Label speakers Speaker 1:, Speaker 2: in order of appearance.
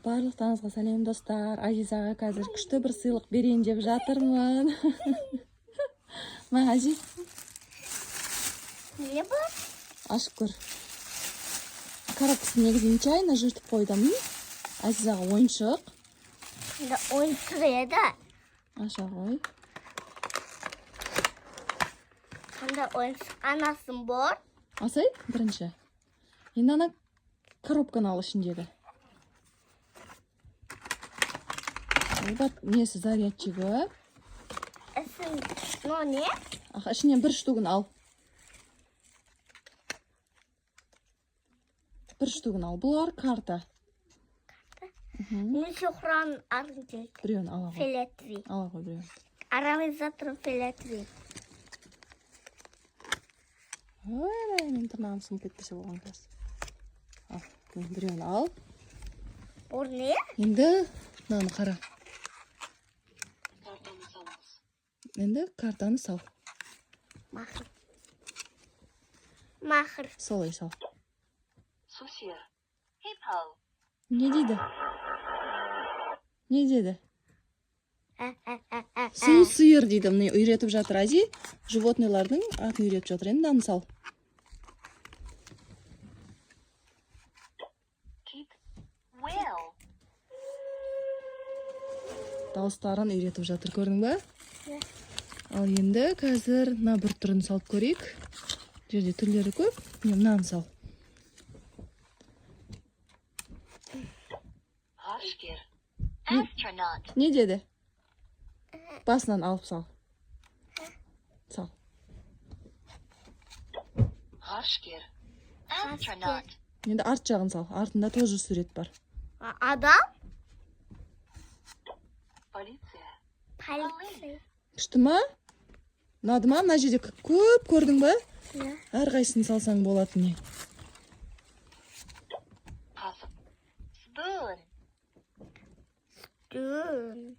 Speaker 1: Барлықтарыңызға сәлем достар. Азизаға қазір күшті бір сыйлық берейін деп жатырмын. Ма, Ази?
Speaker 2: Не бар?
Speaker 1: Ашып көр. Коробкасын негізі нечайно жыртып қойдым. Азизаға ойыншық.
Speaker 2: Да ойыншық еді.
Speaker 1: Аша қой.
Speaker 2: Қандай ойыншық анасын бар?
Speaker 1: Асай, бірінші. Енді ана коробканы ал ішіндегі. Бak, nesi zaryatçığı?
Speaker 2: No ne?
Speaker 1: İçinden bir штугын al. Bir штугын al. Бұлар карта.
Speaker 2: Мен шоқыран арынтек.
Speaker 1: Біреуін ала ғой.
Speaker 2: Филетри.
Speaker 1: Ала ғой біреуін.
Speaker 2: Арамизаторын филетри.
Speaker 1: Ой, мен тырнағым сынып кетпесе болған кез. Ал, біреуін ал.
Speaker 2: Ол не?
Speaker 1: Енді мынаны қара. Енді картаны сал.
Speaker 2: Махыр. Махыр.
Speaker 1: Солай сал.
Speaker 3: Сусир. Hippo.
Speaker 1: Ne dedi? Ne dedi? Су сиыр дейді. Міне үйретіп жатыр Ази. Животныйлардың атын үйретіп жатыр. Енді мынаны сал.
Speaker 3: Keep well.
Speaker 1: Дауыстарын үйретіп жатыр, көрдің бе? Ал енді қазір мына бір түрін салып көрейік. Жерде түрлері көп. Міне мынаны сал.
Speaker 3: Ғарышкер. Astronaut.
Speaker 1: Не деді? Басынан алып сал. Сал.
Speaker 3: Ғарышкер. Astronaut.
Speaker 1: Енді арт жағын сал. Артында тоже сурет бар.
Speaker 2: Адам?
Speaker 3: Полиция.
Speaker 2: Полиция.
Speaker 1: Күшті ма? Ұнады ма? Мына жерде көп көрдің бе?
Speaker 2: Ne?
Speaker 1: Әрқайсысын салсаң болады не?
Speaker 3: Қасып. Spoon.
Speaker 2: Dün.